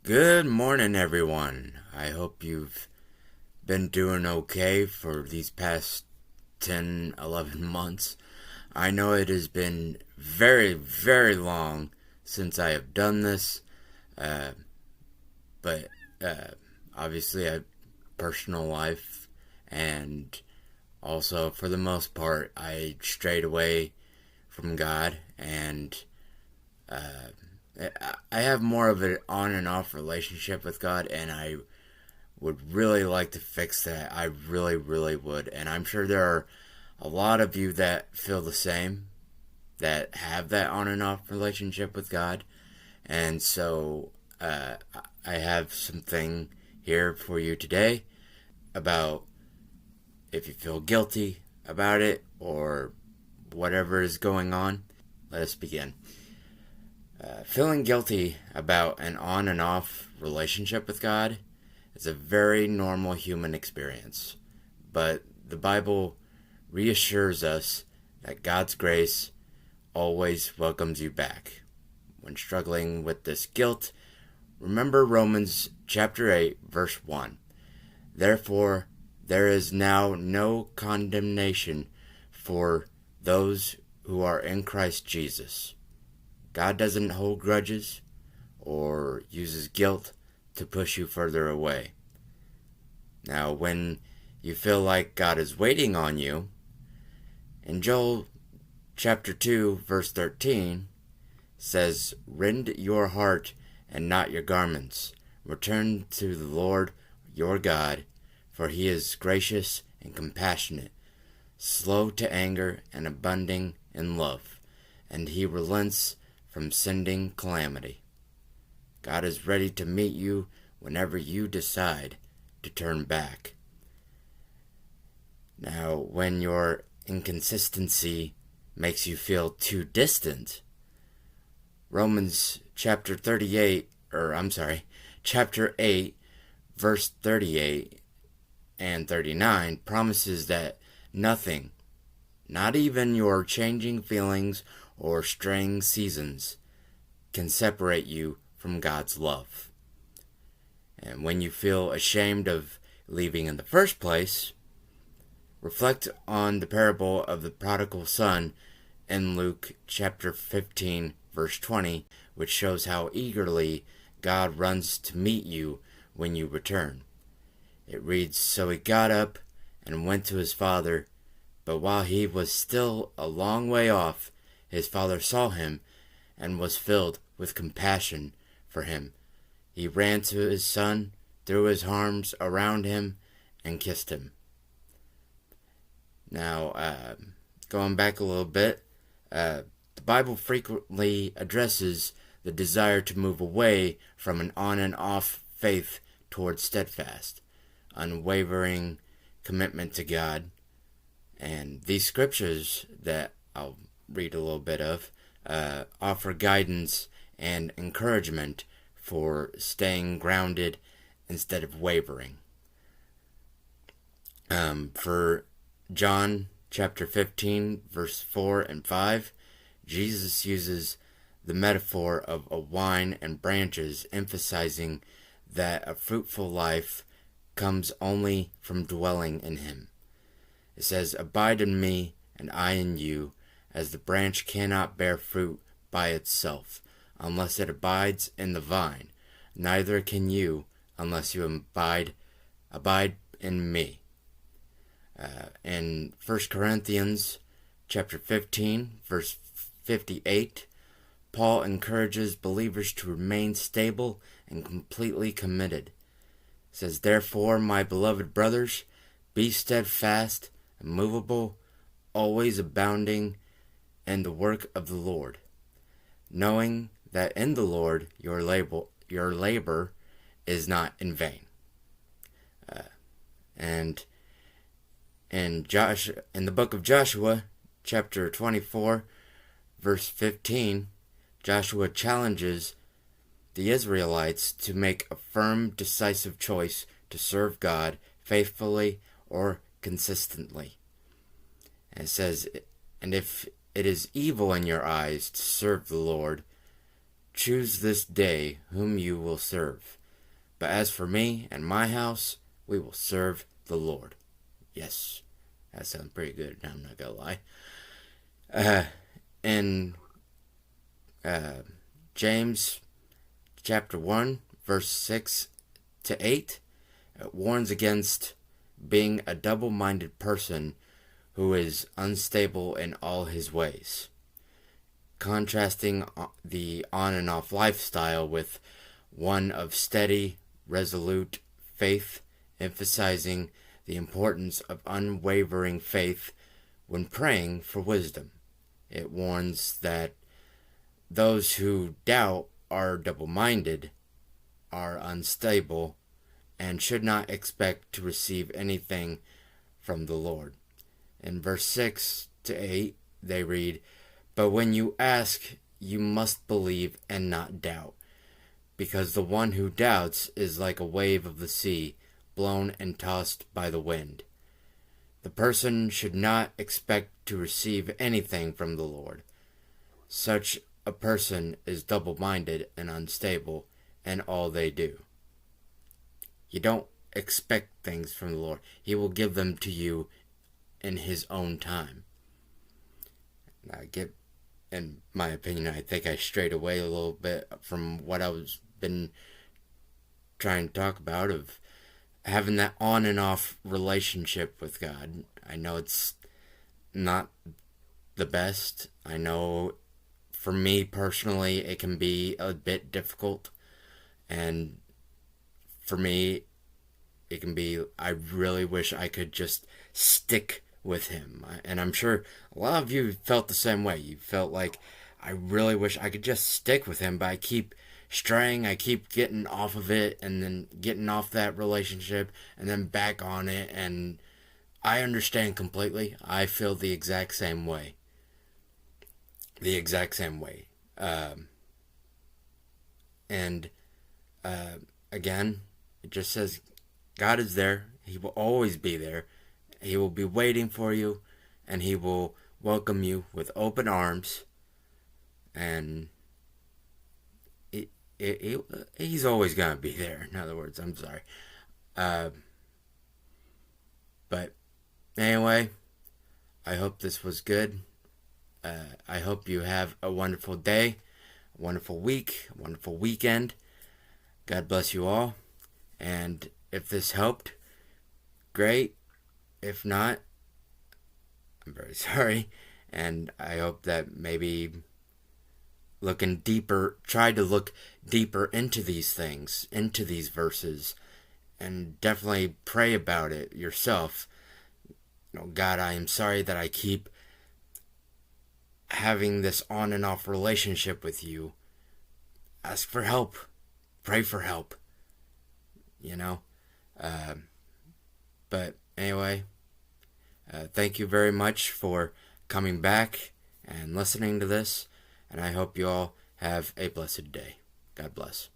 Good morning, everyone. I hope you've been doing okay for these past 10, 11 months. I know it has been very, very long since I have done this, uh, but uh, obviously, I personal life, and also for the most part, I strayed away from God, and I have more of an on and off relationship with God, and I would really like to fix that. I really, really would. And I'm sure there are a lot of you that feel the same, that have that on and off relationship with God. And so uh, I have something here for you today about if you feel guilty about it or whatever is going on. Let us begin. Feeling guilty about an on and off relationship with God is a very normal human experience, but the Bible reassures us that God's grace always welcomes you back. When struggling with this guilt, remember Romans chapter 8 verse 1. Therefore, there is now no condemnation for those who are in Christ Jesus. God doesn't hold grudges or uses guilt to push you further away. Now, when you feel like God is waiting on you, in Joel chapter 2, verse 13, says, Rend your heart and not your garments. Return to the Lord your God, for he is gracious and compassionate, slow to anger and abounding in love, and he relents from sending calamity. God is ready to meet you whenever you decide to turn back. Now, when your inconsistency makes you feel too distant, Romans chapter 8, verse 38 and 39 promises that nothing, not even your changing feelings or straying seasons, can separate you from God's love. And when you feel ashamed of leaving in the first place, reflect on the parable of the prodigal son in Luke chapter 15, verse 20, which shows how eagerly God runs to meet you when you return. It reads, So he got up and went to his father, but while he was still a long way off, his father saw him and was filled with compassion for him. He ran to his son, threw his arms around him, and kissed him. Now, going back a little bit, the Bible frequently addresses the desire to move away from an on and off faith towards steadfast, unwavering commitment to God. And these scriptures that I'll read a little bit of offer guidance and encouragement for staying grounded instead of wavering. For John chapter 15, verse 4 and 5, Jesus uses the metaphor of a vine and branches, emphasizing that a fruitful life comes only from dwelling in him. It says, Abide in me, and I in you, as the branch cannot bear fruit by itself, unless it abides in the vine. Neither can you, unless you abide in me. In 1 Corinthians chapter 15, verse 58, Paul encourages believers to remain stable and completely committed. It says, Therefore, my beloved brothers, be steadfast, immovable, always abounding in the work of the Lord, knowing that in the Lord your labor is not in vain. And in the book of Joshua, chapter 24, verse 15, Joshua challenges the Israelites to make a firm, decisive choice to serve God faithfully or consistently. And it says, And if it is evil in your eyes to serve the Lord, Choose this day whom you will serve. But as for me and my house, we will serve the Lord. Yes, that sounds pretty good. I'm not gonna lie. In James chapter 1, verse 6 to 8, it warns against being a double-minded person who is unstable in all his ways, contrasting the on and off lifestyle with one of steady, resolute faith, emphasizing the importance of unwavering faith when praying for wisdom. It warns that those who doubt are double-minded, are unstable, and should not expect to receive anything from the Lord. In verse 6 to 8, they read, "But when you ask, you must believe and not doubt, because the one who doubts is like a wave of the sea, blown and tossed by the wind." The person should not expect to receive anything from the Lord. Such a person is double-minded and unstable in all they do. You don't expect things from the Lord. He will give them to you in His own time. In my opinion, I think I strayed away a little bit from what I was been trying to talk about, of having that on and off relationship with God. I know it's not the best. I know for me personally, it can be a bit difficult. And for me, it can be, I really wish I could just stick with Him. And I'm sure a lot of you felt the same way. You felt like, I really wish I could just stick with Him, but I keep straying, I keep getting off of it, and then getting off that relationship, and then back on it, and I understand completely. I feel the exact same way. The exact same way. Again, it just says God is there. He will always be there. He will be waiting for you, and He will welcome you with open arms. And He's always going to be there. In other words, I'm sorry. But anyway, I hope this was good. I hope you have a wonderful day, a wonderful week, a wonderful weekend. God bless you all. And if this helped, great. If not, I'm very sorry. And I hope that maybe try to look deeper into these things, into these verses, and definitely pray about it yourself. God, I am sorry that I keep having this on and off relationship with you. Ask for help. Pray for help. But anyway, thank you very much for coming back and listening to this. And I hope you all have a blessed day. God bless.